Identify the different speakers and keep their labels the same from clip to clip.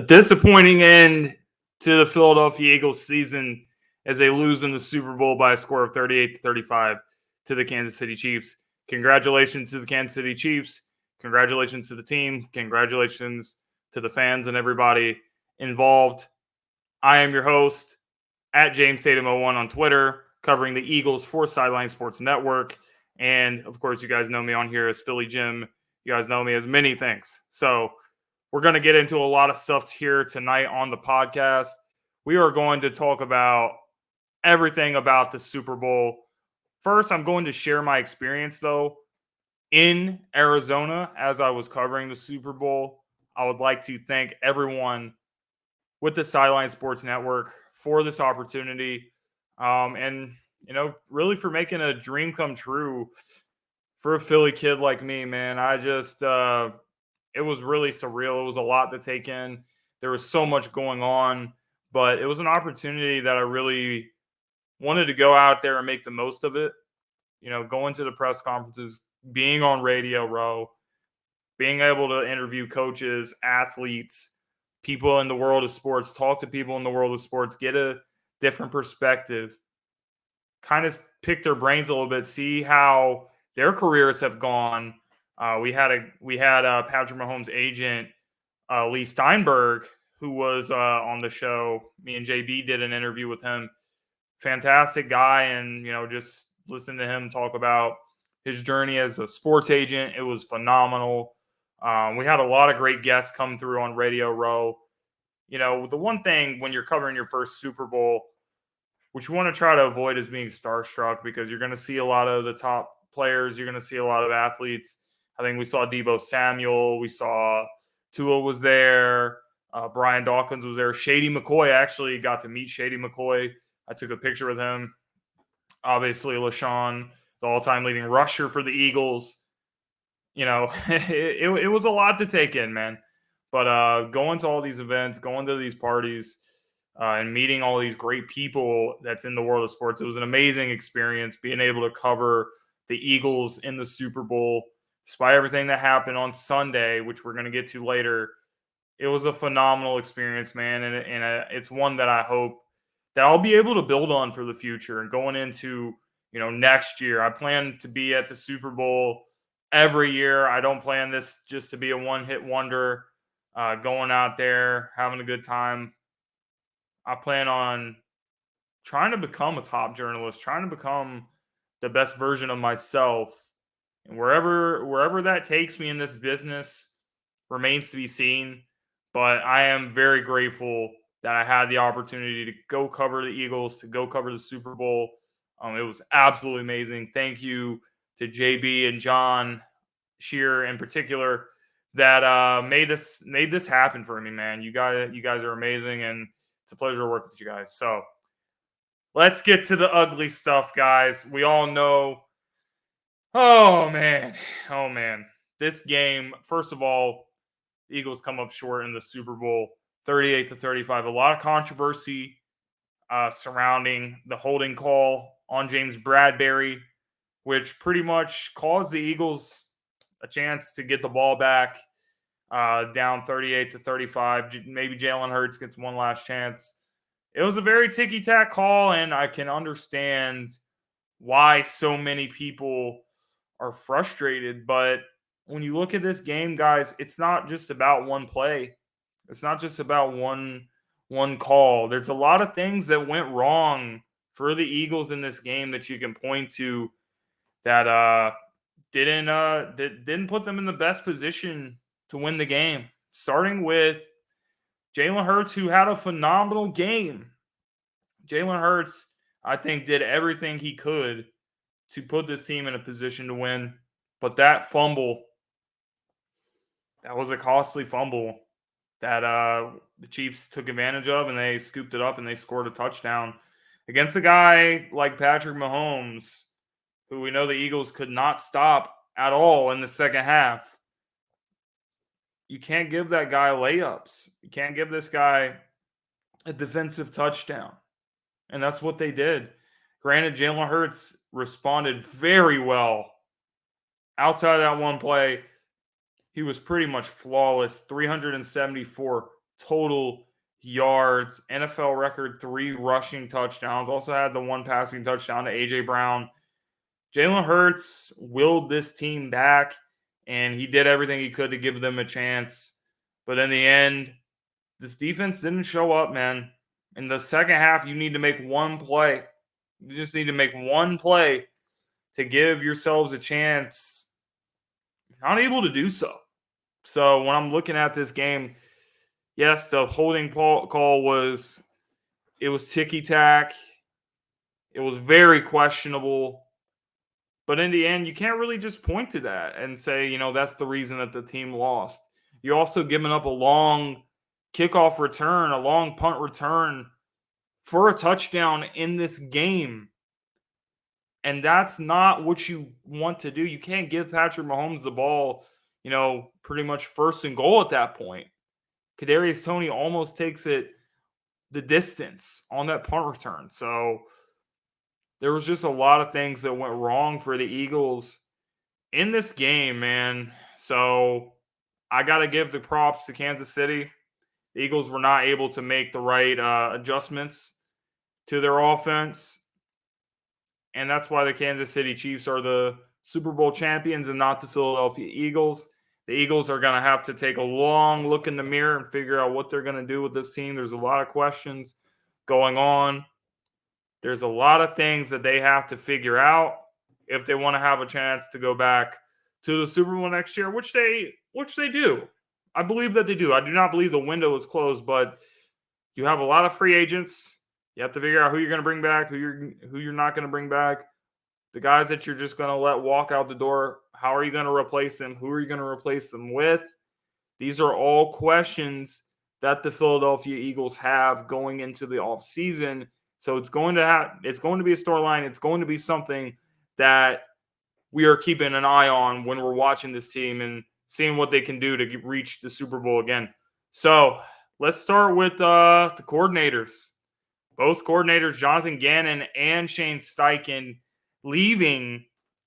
Speaker 1: disappointing end to the Philadelphia Eagles season as they lose in the Super Bowl by a score of 38-35 to the Kansas City Chiefs. Congratulations to the Kansas City Chiefs. Congratulations to the team. Congratulations to the fans and everybody involved. I am your host at James Tatum01 on Twitter, covering the Eagles for Sideline Sports Network. And, of course, you guys know me on here as Philly Jim. You guys know me as many things. So we're going to get into a lot of stuff here tonight on the podcast. We are going to talk about everything about the Super Bowl. First, I'm going to share my experience, though, in Arizona as I was covering the Super Bowl. I would like to thank everyone with the Sideline Sports Network for this opportunity. And, you know, really for making a dream come true for a Philly kid like me, man. I just, it was really surreal. It was a lot to take in. There was so much going on, but it was an opportunity that I really wanted to go out there and make the most of it. You know, going to the press conferences, being on Radio Row, being able to interview coaches, athletes, people in the world of sports, talk to people in the world of sports, get a different perspective, kind of pick their brains a little bit, see how their careers have gone. We had Patrick Mahomes' agent, Lee Steinberg, who was on the show. Me and JB did an interview with him. Fantastic guy, and you know, just listen to him talk about his journey as a sports agent. It was phenomenal. We had a lot of great guests come through on Radio Row. You know, the one thing when you're covering your first Super Bowl, which you want to try to avoid is being starstruck, because you're going to see a lot of the top players. You're going to see a lot of athletes. I think we saw Deebo Samuel. We saw Tua was there. Brian Dawkins was there. Shady McCoy, actually got to meet Shady McCoy. I took a picture with him. Obviously, LaShawn, the all-time leading rusher for the Eagles. You know, it was a lot to take in, man. But going to all these events, going to these parties, and meeting all these great people that's in the world of sports, it was an amazing experience being able to cover the Eagles in the Super Bowl. Despite everything that happened on Sunday, which we're going to get to later, it was a phenomenal experience, man. And it's one that I hope that I'll be able to build on for the future. And going into, you know, next year, I plan to be at the Super Bowl every year. I don't plan this just to be a one-hit wonder, going out there, having a good time. I plan on trying to become a top journalist, trying to become the best version of myself. And wherever that takes me in this business remains to be seen. But I am very grateful that I had the opportunity to go cover the Eagles, to go cover the Super Bowl. It was absolutely amazing. Thank you to JB and John Shear in particular that made this happen for me, man. You guys are amazing, and it's a pleasure to work with you guys. So let's get to the ugly stuff, guys. We all know. Oh man. This game, first of all, the Eagles come up short in the Super Bowl, 38-35. A lot of controversy surrounding the holding call on James Bradbury, which pretty much caused the Eagles a chance to get the ball back, down 38-35. Maybe Jalen Hurts gets one last chance. It was a very ticky-tack call, and I can understand why so many people are frustrated. But when you look at this game, guys, it's not just about one play. It's not just about one call. There's a lot of things that went wrong for the Eagles in this game that you can point to that didn't put them in the best position to win the game. Starting with Jalen Hurts, who had a phenomenal game. Jalen Hurts, I think, did everything he could to put this team in a position to win. But that fumble, that was a costly fumble that the Chiefs took advantage of, and they scooped it up and they scored a touchdown against a guy like Patrick Mahomes, who we know the Eagles could not stop at all in the second half. You can't give that guy layups. You can't give this guy a defensive touchdown. And that's what they did. Granted, Jalen Hurts responded very well. Outside of that one play, he was pretty much flawless. 374 total yards, NFL record 3 rushing touchdowns, also had the 1 passing touchdown to A.J. Brown. Jalen Hurts willed this team back, and he did everything he could to give them a chance. But in the end, this defense didn't show up, man. In the second half, you need to make one play. You just need to make one play to give yourselves a chance. Not able to do so. So when I'm looking at this game, yes, the holding call was ticky-tack. It was very questionable. But in the end, you can't really just point to that and say, that's the reason that the team lost. You're also giving up a long kickoff return, a long punt return for a touchdown in this game. And that's not what you want to do. You can't give Patrick Mahomes the ball, pretty much first and goal at that point. Kadarius Toney almost takes it the distance on that punt return. So there was just a lot of things that went wrong for the Eagles in this game, man. So I got to give the props to Kansas City. The Eagles were not able to make the right adjustments to their offense. And that's why the Kansas City Chiefs are the Super Bowl champions and not the Philadelphia Eagles. The Eagles are going to have to take a long look in the mirror and figure out what they're going to do with this team. There's a lot of questions going on. There's a lot of things that they have to figure out if they want to have a chance to go back to the Super Bowl next year, which they do. I believe that they do. I do not believe the window is closed, but you have a lot of free agents. You have to figure out who you're going to bring back, who you're not going to bring back. The guys that you're just going to let walk out the door, how are you going to replace them? Who are you going to replace them with? These are all questions that the Philadelphia Eagles have going into the offseason. So it's going to be a storyline. It's going to be something that we are keeping an eye on when we're watching this team and seeing what they can do to reach the Super Bowl again. So let's start with the coordinators. Both coordinators, Jonathan Gannon and Shane Steichen, leaving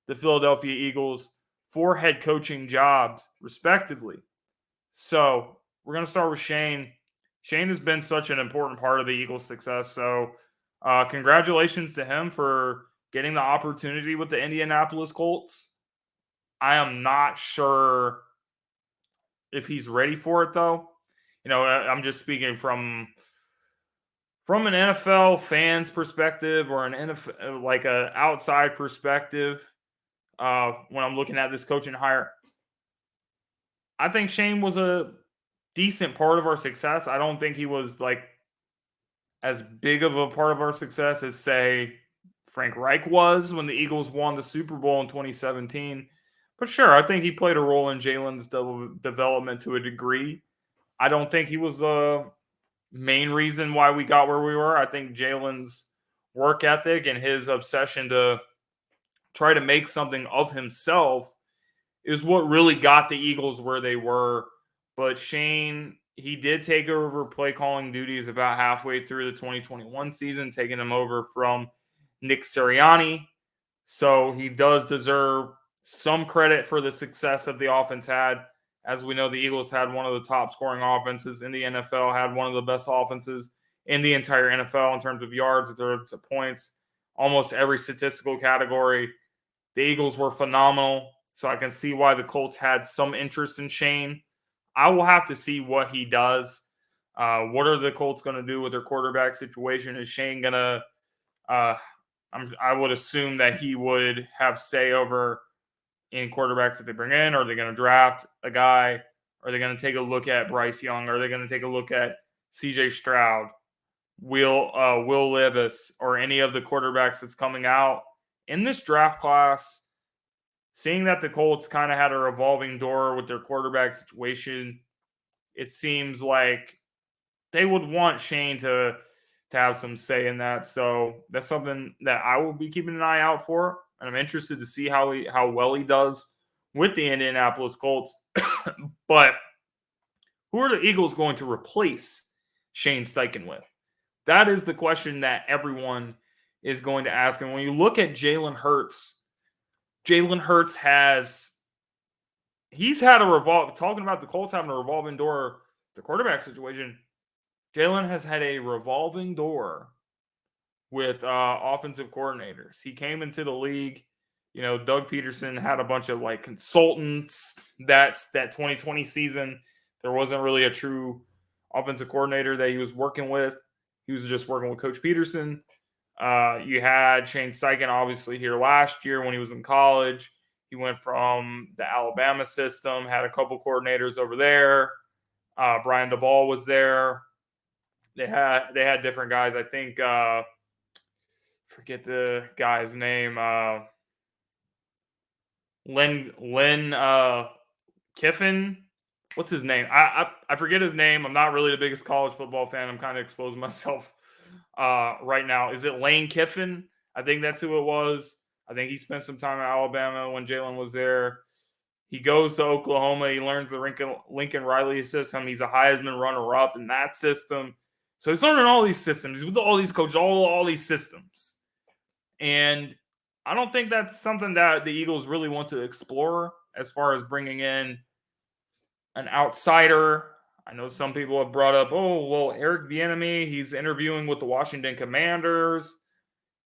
Speaker 1: the Philadelphia Eagles for head coaching jobs, respectively. So we're going to start with Shane. Shane has been such an important part of the Eagles' success. So congratulations to him for getting the opportunity with the Indianapolis Colts. I am not sure if he's ready for it, though. I'm just speaking from an NFL fan's perspective or an NFL, like an outside perspective, when I'm looking at this coaching hire. I think Shane was a decent part of our success. I don't think he was like as big of a part of our success as, say, Frank Reich was when the Eagles won the Super Bowl in 2017. But sure, I think he played a role in Jalen's development to a degree. I don't think he was the main reason why we got where we were. I think Jalen's work ethic and his obsession to try to make something of himself is what really got the Eagles where they were. But Shane, he did take over play calling duties about halfway through the 2021 season, taking him over from Nick Sirianni. So he does deserve some credit for the success that the offense had. As we know, the Eagles had one of the top scoring offenses in the NFL, had one of the best offenses in the entire NFL in terms of yards, in terms of points, almost every statistical category. The Eagles were phenomenal, so I can see why the Colts had some interest in Shane. I will have to see what he does. What are the Colts going to do with their quarterback situation? Is Shane going to I would assume that he would have say over in quarterbacks that they bring in. Are they going to draft a guy? Are they going to take a look at Bryce Young? Are they going to take a look at C.J. Stroud, Will Levis, or any of the quarterbacks that's coming out in this draft class? Seeing that the Colts kind of had a revolving door with their quarterback situation, it seems like they would want Shane to have some say in that. So that's something that I will be keeping an eye out for. And I'm interested to see how well he does with the Indianapolis Colts. But who are the Eagles going to replace Shane Steichen with? That is the question that everyone is going to ask. And when you look at Jalen Hurts he's had talking about the Colts having a revolving door, the quarterback situation. Jalen has had a revolving door with offensive coordinators. He came into the league. Doug Peterson had a bunch of like consultants. That 2020 season, there wasn't really a true offensive coordinator that he was working with. He was just working with Coach Peterson. You had Shane Steichen obviously here last year when he was in college. He went from the Alabama system, had a couple coordinators over there. Brian DeBall was there. They had different guys. I think forget the guy's name. Len Kiffin. What's his name? I forget his name. I'm not really the biggest college football fan. I'm kind of exposing myself right now. Is it Lane Kiffin? I think that's who it was. I think he spent some time at Alabama when Jalen was there. He goes to Oklahoma. He learns the Lincoln Riley system. He's a Heisman runner-up in that system. So he's learning all these systems. He's with all these coaches, all these systems. And I don't think that's something that the Eagles really want to explore as far as bringing in an outsider. I know some people have brought up, Eric Bieniemy, he's interviewing with the Washington Commanders.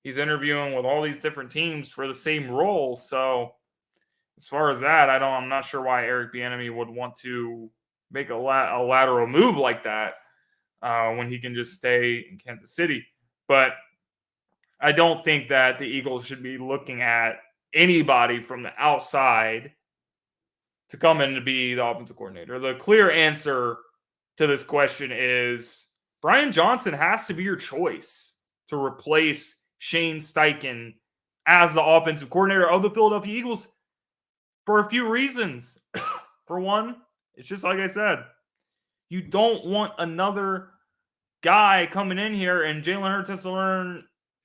Speaker 1: He's interviewing with all these different teams for the same role. So as far as that, I'm not sure why Eric Bieniemy would want to make a lateral move like that when he can just stay in Kansas City. But I don't think that the Eagles should be looking at anybody from the outside to come in to be the offensive coordinator. The clear answer to this question is Brian Johnson has to be your choice to replace Shane Steichen as the offensive coordinator of the Philadelphia Eagles for a few reasons. For one, it's just like I said, you don't want another guy coming in here and Jalen Hurts has to learn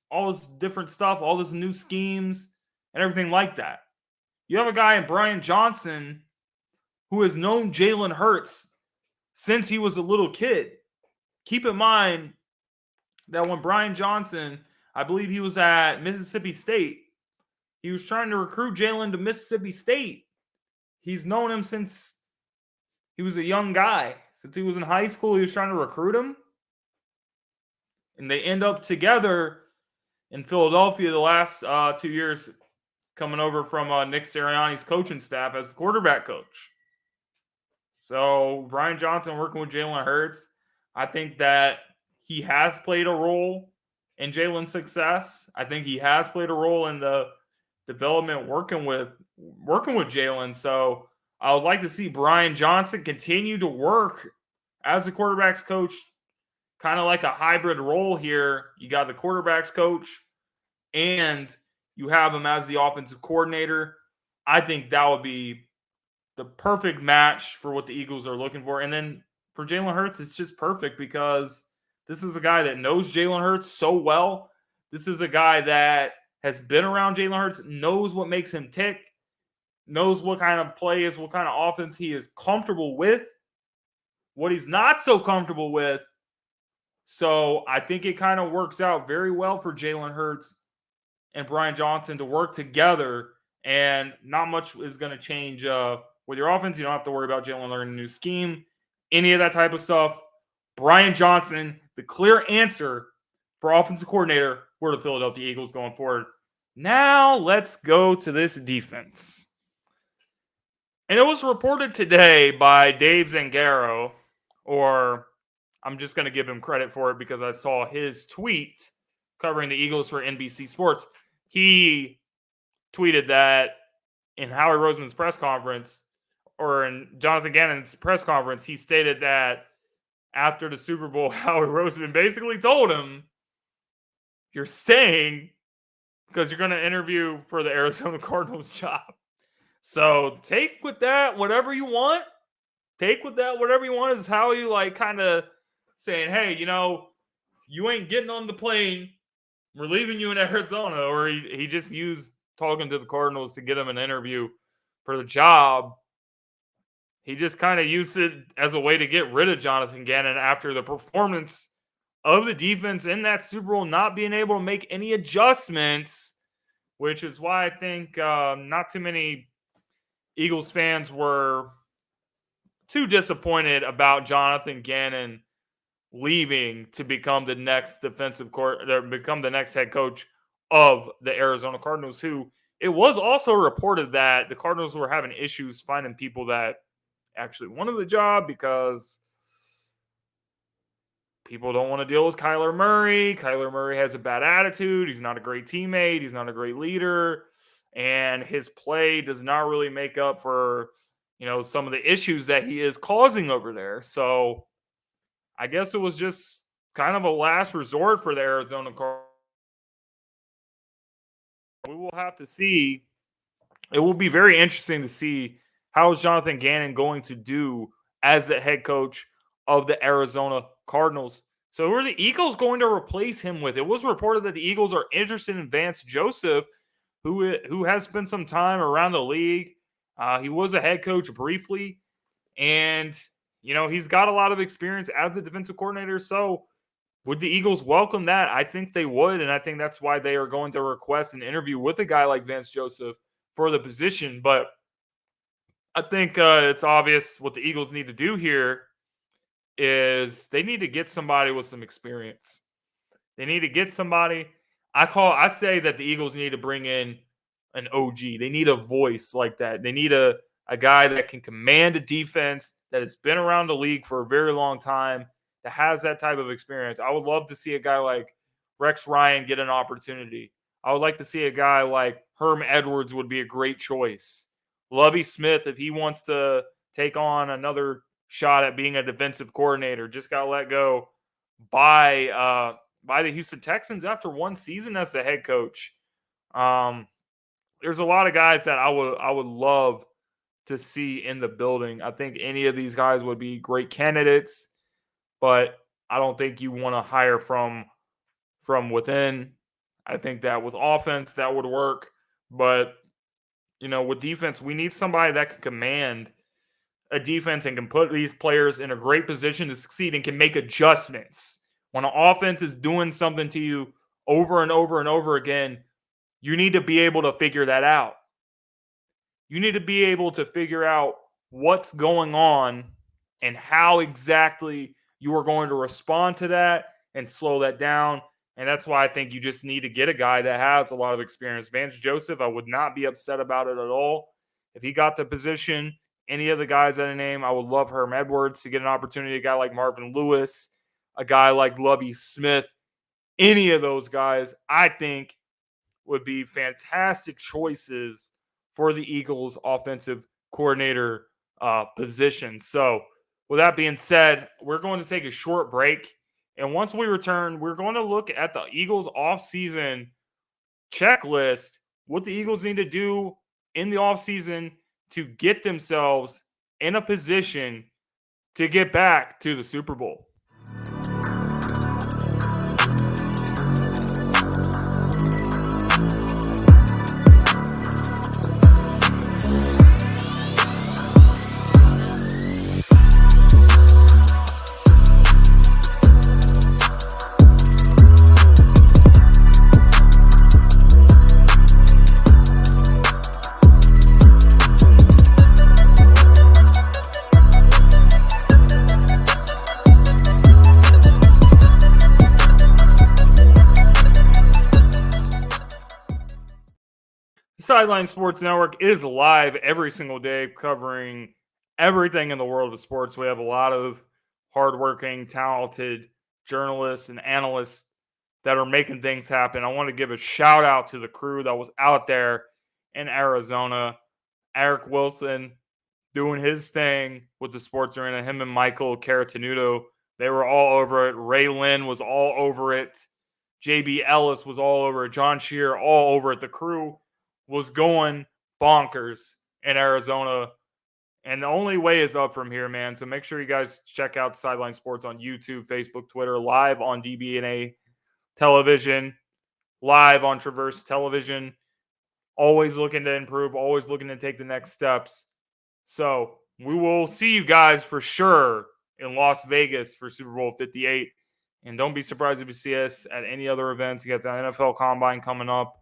Speaker 1: all this different stuff, all this new schemes and everything like that. You have a guy in Brian Johnson who has known Jalen Hurts since he was a little kid. Keep in mind that when Brian Johnson, I believe he was at Mississippi State, he was trying to recruit Jalen to Mississippi State. He's known him since he was a young guy. Since he was in high school, he was trying to recruit him. And they end up together in Philadelphia the last 2 years, coming over from Nick Sirianni's coaching staff as the quarterback coach. So Brian Johnson working with Jalen Hurts, I think that he has played a role in Jalen's success. I think he has played a role in the development working with Jalen. So I would like to see Brian Johnson continue to work as a quarterback's coach, kind of like a hybrid role here. You got the quarterback's coach and you have him as the offensive coordinator. I think that would be the perfect match for what the Eagles are looking for. And then for Jalen Hurts, it's just perfect because this is a guy that knows Jalen Hurts so well. This is a guy that has been around Jalen Hurts, knows what makes him tick, knows what kind of plays, what kind of offense he is comfortable with, what he's not so comfortable with. So I think it kind of works out very well for Jalen Hurts and Brian Johnson to work together, and not much is going to change with your offense. You don't have to worry about Jalen learning a new scheme, any of that type of stuff. Brian Johnson, the clear answer for offensive coordinator for the Philadelphia Eagles going forward. Now let's go to this defense. And it was reported today by Dave Zangaro, or I'm just going to give him credit for it because I saw his tweet covering the Eagles for NBC Sports. He tweeted that in Howie Roseman's press conference, or in Jonathan Gannon's press conference, he stated that after the Super Bowl, Howie Roseman basically told him, you're staying because you're going to interview for the Arizona Cardinals job. So take with that whatever you want. Take with that whatever you want is how you like kind of saying, hey, you ain't getting on the plane. We're leaving you in Arizona. Or he just used talking to the Cardinals to get him an interview for the job. He just kind of used it as a way to get rid of Jonathan Gannon after the performance of the defense in that Super Bowl, not being able to make any adjustments, which is why I think not too many Eagles fans were too disappointed about Jonathan Gannon leaving to become the next become the next head coach of the Arizona Cardinals, who it was also reported that the Cardinals were having issues finding people that actually wanted the job because people don't want to deal with Kyler Murray. Kyler Murray has a bad attitude. He's not a great teammate. He's not a great leader. And his play does not really make up for, some of the issues that he is causing over there. So I guess it was just kind of a last resort for the Arizona Cardinals. We will have to see. It will be very interesting to see how is Jonathan Gannon going to do as the head coach of the Arizona Cardinals. So who are the Eagles going to replace him with? It was reported that the Eagles are interested in Vance Joseph, who has spent some time around the league. He was a head coach briefly, and he's got a lot of experience as a defensive coordinator. So would the Eagles welcome that? I think they would, and I think that's why they are going to request an interview with a guy like Vance Joseph for the position. But I think it's obvious what the Eagles need to do here is they need to get somebody with some experience. They need to get somebody. I say that the Eagles need to bring in an OG. They need a voice like that. They need a guy that can command a defense, that has been around the league for a very long time, that has that type of experience. I would love to see a guy like Rex Ryan get an opportunity. I would like to see a guy like Herm Edwards would be a great choice. Lovie Smith, if he wants to take on another shot at being a defensive coordinator, just got let go by the Houston Texans after one season as the head coach. There's a lot of guys that I would love to see in the building. I think any of these guys would be great candidates, but I don't think you want to hire from within. I think that with offense that would work, but with defense, we need somebody that can command a defense and can put these players in a great position to succeed and can make adjustments. When an offense is doing something to you over and over and over again, you need to be able to figure that out. You need to be able to figure out what's going on and how exactly you are going to respond to that and slow that down. And that's why I think you just need to get a guy that has a lot of experience. Vance Joseph, I would not be upset about it at all. If he got the position, any of the guys that I name, I would love Herm Edwards to get an opportunity. A guy like Marvin Lewis, a guy like Lovie Smith, any of those guys, I think would be fantastic choices for the Eagles offensive coordinator position. So with that being said, we're going to take a short break. And once we return, we're going to look at the Eagles offseason checklist, what the Eagles need to do in the offseason to get themselves in a position to get back to the Super Bowl. Sideline Sports Network is live every single day covering everything in the world of sports. We have a lot of hardworking, talented journalists and analysts that are making things happen. I want to give a shout out to the crew that was out there in Arizona. Eric Wilson doing his thing with the sports arena. Him and Michael Caratanudo, they were all over it. Ray Lynn was all over it. JB Ellis was all over it. John Shear, all over it. The crew was going bonkers in Arizona. And the only way is up from here, man. So make sure you guys check out Sideline Sports on YouTube, Facebook, Twitter, live on DBNA television, live on Traverse Television. Always looking to improve, always looking to take the next steps. So we will see you guys for sure in Las Vegas for Super Bowl 58. And don't be surprised if you see us at any other events. You got the NFL Combine coming up.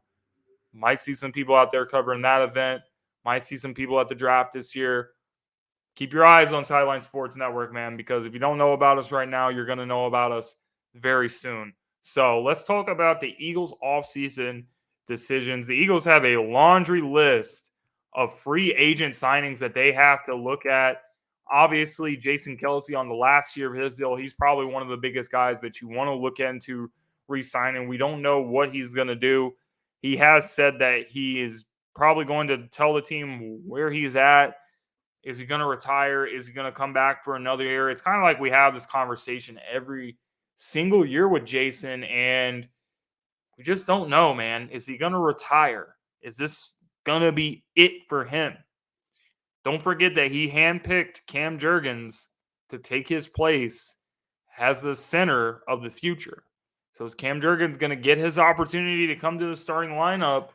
Speaker 1: Might see some people out there covering that event. Might see some people at the draft this year. keep your eyes on Sideline Sports Network, man, because if you don't know about us right now, you're going to know about us very soon. So let's talk about the Eagles offseason decisions. The Eagles have a laundry list of free agent signings that they have to look at. Obviously, Jason Kelce on the last year of his deal, he's probably one of the biggest guys that you want to look into re-signing. We don't know what he's going to do. He has said that he is probably going to tell the team where he's at. Is he going to retire? Is he going to come back for another year? It's kind of like we have this conversation every single year with Jason, and we just don't know, man. Is he going to retire? Is this going to be it for him? Don't forget that he handpicked Cam Jurgens to take his place as the center of the future. So is Cam Jurgens going to get his opportunity to come to the starting lineup,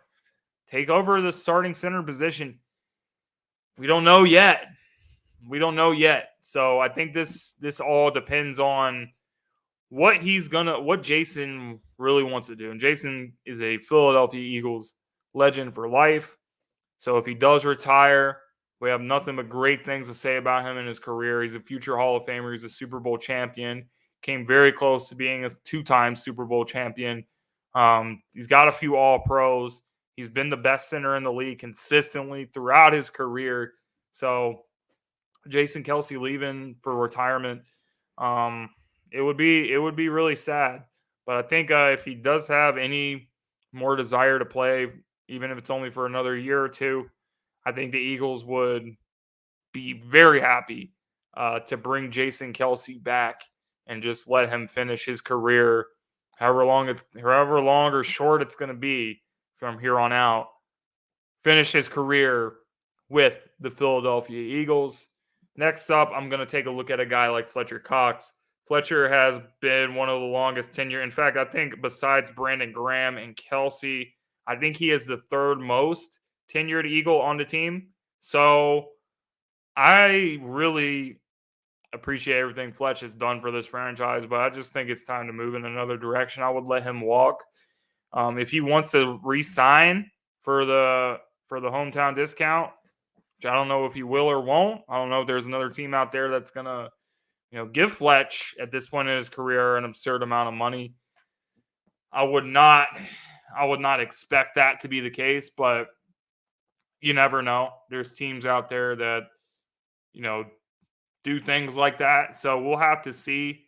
Speaker 1: take over the starting center position? We don't know yet. So I think this all depends on what Jason really wants to do. And Jason is a Philadelphia Eagles legend for life. So if he does retire, we have nothing but great things to say about him in his career. He's a future Hall of Famer. He's a Super Bowl champion. Came very close to being a 2-time Super Bowl champion. He's got a few All-Pros. He's been the best center in the league consistently throughout his career. So Jason Kelce leaving for retirement, it would be really sad. But I think if he does have any more desire to play, even if it's only for another year or two, I think the Eagles would be very happy to bring Jason Kelce back and just let him finish his career, however long or short it's going to be from here on out. Finish his career with the Philadelphia Eagles. Next up, I'm going to take a look at a guy like Fletcher Cox. Fletcher has been one of the longest tenure. In fact, I think besides Brandon Graham and Kelce, I think he is the third most tenured Eagle on the team. So I really appreciate everything Fletch has done for this franchise, but I just think it's time to move in another direction. I would let him walk. If he wants to re-sign for the hometown discount, which I don't know if he will or won't. I don't know if there's another team out there that's going to, give Fletch at this point in his career an absurd amount of money. I would not expect that to be the case, but you never know. There's teams out there that, do things like that. So we'll have to see.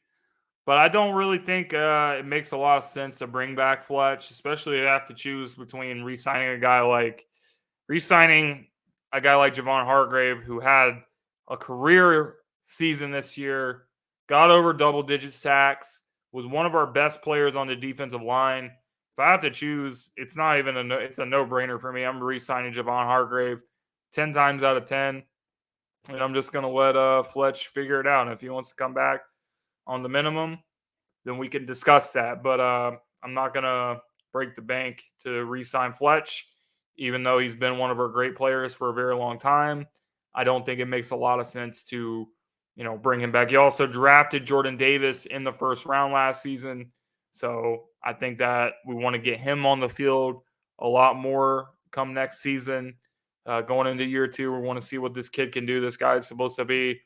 Speaker 1: But I don't really think it makes a lot of sense to bring back Fletch, especially if you have to choose between re-signing a guy like Javon Hargrave, who had a career season this year, got over double-digit sacks, was one of our best players on the defensive line. If I have to choose, it's a no-brainer for me. I'm re-signing Javon Hargrave 10 times out of 10, and I'm just going to let Fletch figure it out. And if he wants to come back on the minimum, then we can discuss that. But I'm not going to break the bank to re-sign Fletch, even though he's been one of our great players for a very long time. I don't think it makes a lot of sense to, bring him back. He also drafted Jordan Davis in the first round last season. So I think that we want to get him on the field a lot more come next season. Going into year 2, we want to see what this kid can do. This guy is supposed to be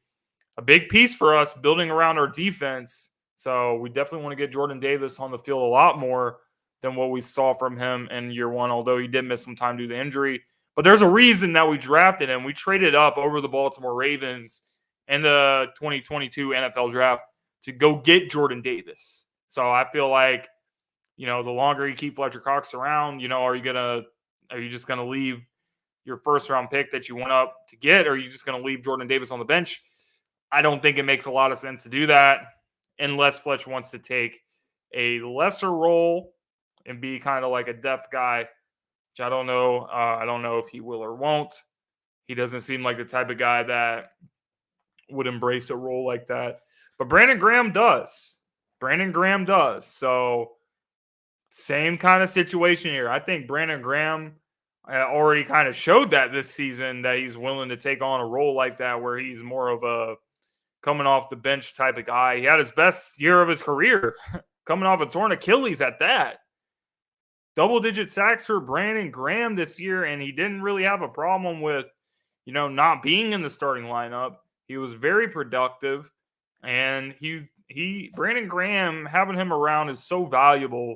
Speaker 1: a big piece for us building around our defense. So we definitely want to get Jordan Davis on the field a lot more than what we saw from him in year 1, although he did miss some time due to injury. But there's a reason that we drafted him. We traded up over the Baltimore Ravens in the 2022 NFL draft to go get Jordan Davis. So I feel like, the longer you keep Fletcher Cox around, are you just going to leave your first-round pick that you went up to get, or are you just going to leave Jordan Davis on the bench? I don't think it makes a lot of sense to do that unless Fletch wants to take a lesser role and be kind of like a depth guy, which I don't know. I don't know if he will or won't. He doesn't seem like the type of guy that would embrace a role like that. But Brandon Graham does. So same kind of situation here. I think Brandon Graham already kind of showed that this season that he's willing to take on a role like that where he's more of a coming off the bench type of guy. He had his best year of his career coming off a torn Achilles at that. Double-digit sacks for Brandon Graham this year, and he didn't really have a problem with, not being in the starting lineup. He was very productive, and Brandon Graham, having him around is so valuable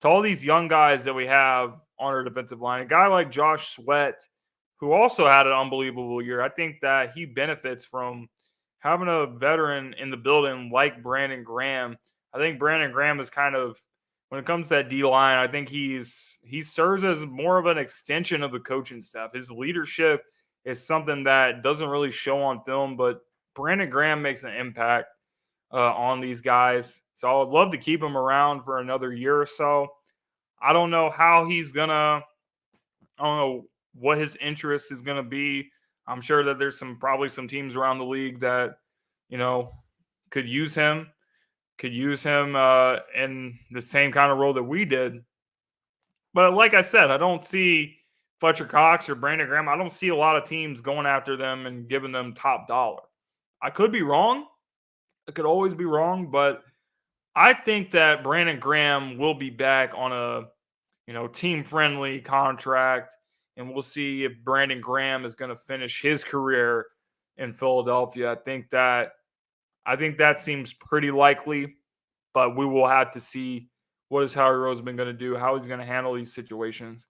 Speaker 1: to all these young guys that we have on our defensive line. A guy like Josh Sweat, who also had an unbelievable year, I think that he benefits from having a veteran in the building like Brandon Graham. I think Brandon Graham is kind of, when it comes to that D line, I think he serves as more of an extension of the coaching staff. His leadership is something that doesn't really show on film, but Brandon Graham makes an impact on these guys. So I would love to keep him around for another year or so. I don't know how he's gonna. I don't know what his interest is gonna be. I'm sure that there's probably some teams around the league that could use him. In the same kind of role that we did. But like I said, I don't see Fletcher Cox or Brandon Graham. I don't see a lot of teams going after them and giving them top dollar. I could be wrong. I could always be wrong, but I think that Brandon Graham will be back on a team-friendly contract, and we'll see if Brandon Graham is going to finish his career in Philadelphia. I think that seems pretty likely, but we will have to see what is Howie Roseman going to do, how he's going to handle these situations.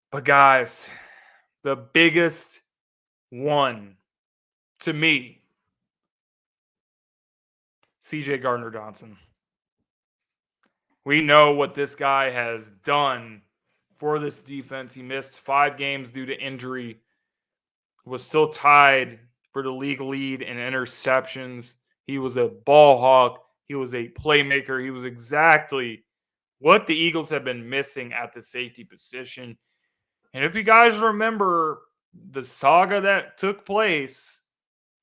Speaker 1: But guys, the biggest one to me, CJ Gardner-Johnson. We know what this guy has done for this defense. He missed 5 games due to injury, was still tied for the league lead in interceptions. He was a ball hawk. He was a playmaker. He was exactly what the Eagles have been missing at the safety position. And if you guys remember the saga that took place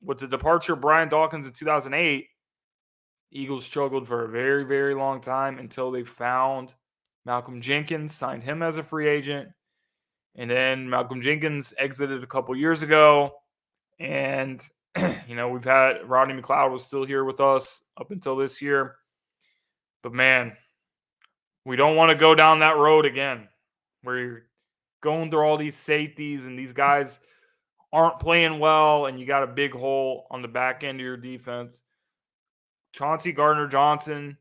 Speaker 1: with the departure of Brian Dawkins in 2008, Eagles struggled for a very, very long time until they found Malcolm Jenkins, signed him as a free agent. And then Malcolm Jenkins exited a couple years ago. And, we've had Rodney McLeod was still here with us up until this year. But, man, we don't want to go down that road again where you're going through all these safeties and these guys aren't playing well and you got a big hole on the back end of your defense. Chauncey Gardner-Johnson,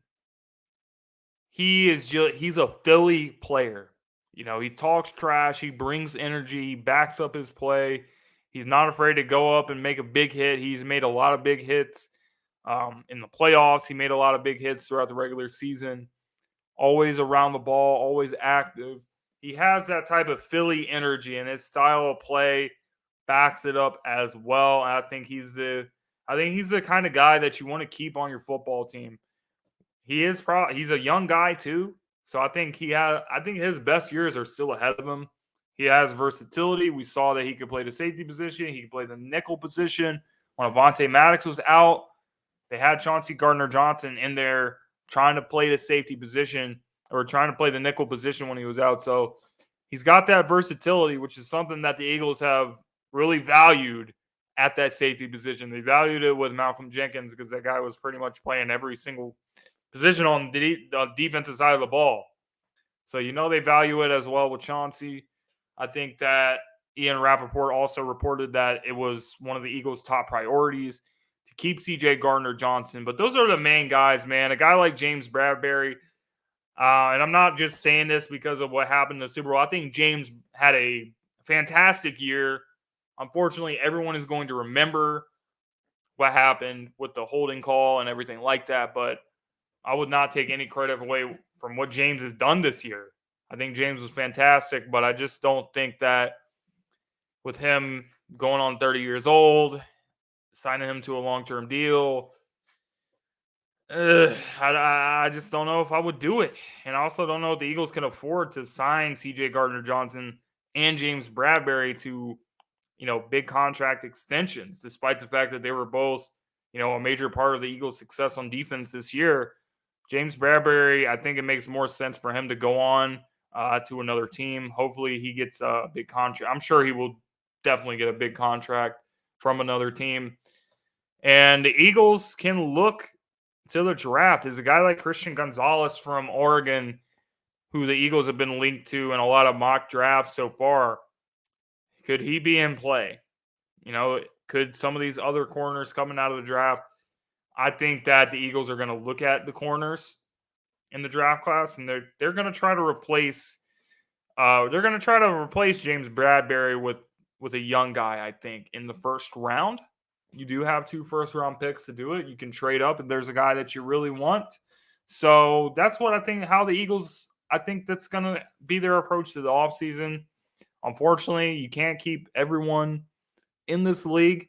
Speaker 1: he's a Philly player. He talks trash, he brings energy, he backs up his play. He's not afraid to go up and make a big hit. He's made a lot of big hits in the playoffs. He made a lot of big hits throughout the regular season. Always around the ball, always active. He has that type of Philly energy, and his style of play backs it up as well. I think he's the kind of guy that you want to keep on your football team. He's a young guy too, so I think his best years are still ahead of him. He has versatility. We saw that he could play the safety position. He could play the nickel position. When Avonte Maddox was out, they had Chauncey Gardner-Johnson in there trying to play the safety position or trying to play the nickel position when he was out. So he's got that versatility, which is something that the Eagles have really valued at that safety position. They valued it with Malcolm Jenkins because that guy was pretty much playing every single position on the defensive side of the ball. So they value it as well with Chauncey. I think that Ian Rappaport also reported that it was one of the Eagles' top priorities to keep CJ Gardner-Johnson. But those are the main guys, man. A guy like James Bradberry, and I'm not just saying this because of what happened in the Super Bowl. I think James had a fantastic year. Unfortunately, everyone is going to remember what happened with the holding call and everything like that. But I would not take any credit away from what James has done this year. I think James was fantastic, but I just don't think that with him going on 30 years old, signing him to a long-term deal, I just don't know if I would do it. And I also don't know if the Eagles can afford to sign CJ Gardner-Johnson and James Bradberry to, big contract extensions, despite the fact that they were both, a major part of the Eagles' success on defense this year. James Bradberry, I think it makes more sense for him to go on to another team. Hopefully he gets a big contract. I'm sure he will definitely get a big contract from another team. And the Eagles can look to the draft. There's a guy like Christian Gonzalez from Oregon who the Eagles have been linked to in a lot of mock drafts so far. Could he be in play? Could some of these other corners coming out of the draft? I think that the Eagles are going to look at the corners in the draft class, and they're going to try to replace James Bradbury with a young guy. I think in the first round, you do have 2 first-round picks to do it. You can trade up if there's a guy that you really want. So that's what I think. How the Eagles, I think that's going to be their approach to the offseason. Unfortunately, you can't keep everyone in this league.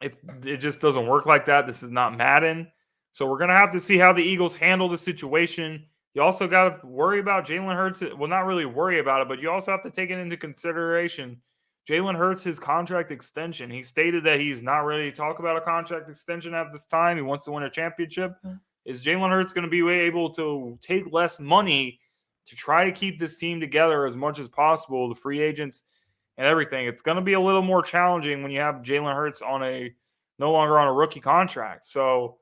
Speaker 1: It just doesn't work like that. This is not Madden. So we're going to have to see how the Eagles handle the situation. You also got to worry about Jalen Hurts. Well, not really worry about it, but you also have to take it into consideration. Jalen Hurts, his contract extension. He stated that he's not ready to talk about a contract extension at this time. He wants to win a championship. Is Jalen Hurts going to be able to take less money to try to keep this team together as much as possible, the free agents and everything? It's going to be a little more challenging when you have Jalen Hurts no longer on a rookie contract. So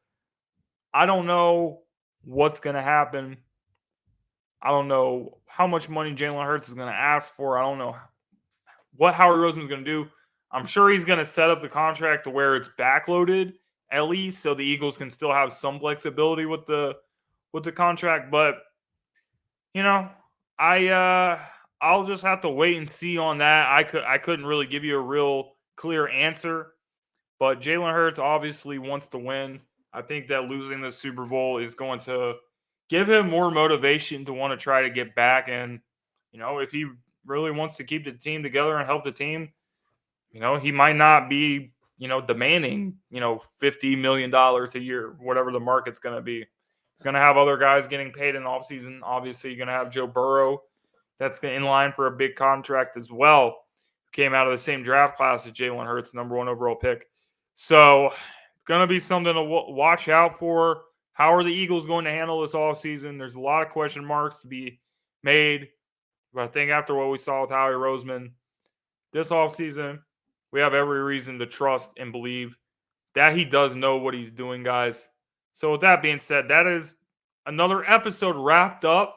Speaker 1: I don't know what's going to happen. I don't know how much money Jalen Hurts is going to ask for. I don't know what Howie Roseman's going to do. I'm sure he's going to set up the contract to where it's backloaded at least, so the Eagles can still have some flexibility with the contract. But I'll just have to wait and see on that. I couldn't really give you a real clear answer, but Jalen Hurts obviously wants to win. I think that losing the Super Bowl is going to give him more motivation to want to try to get back. And if he really wants to keep the team together and help the team, he might not be demanding $50 million a year, whatever the market's going to be. You're going to have other guys getting paid in the offseason. Obviously, you're going to have Joe Burrow that's in line for a big contract as well. Came out of the same draft class as Jalen Hurts, number 1 overall pick. So it's going to be something to watch out for. How are the Eagles going to handle this offseason? There's a lot of question marks to be made. But I think after what we saw with Howie Roseman this offseason, we have every reason to trust and believe that he does know what he's doing, guys. So with that being said, that is another episode wrapped up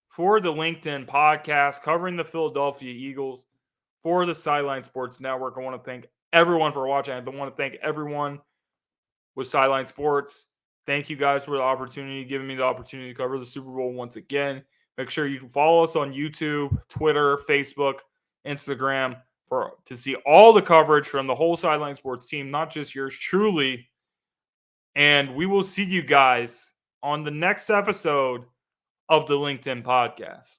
Speaker 1: for the Linc'd In Podcast covering the Philadelphia Eagles for the Sideline Sports Network. I want to thank everyone for watching. I want to thank everyone with Sideline Sports. Thank you guys for the opportunity, giving me the opportunity to cover the Super Bowl once again. Make sure you can follow us on YouTube, Twitter, Facebook, Instagram to see all the coverage from the whole Sideline Sports team, not just yours truly. And we will see you guys on the next episode of the Linc'd In Podcast.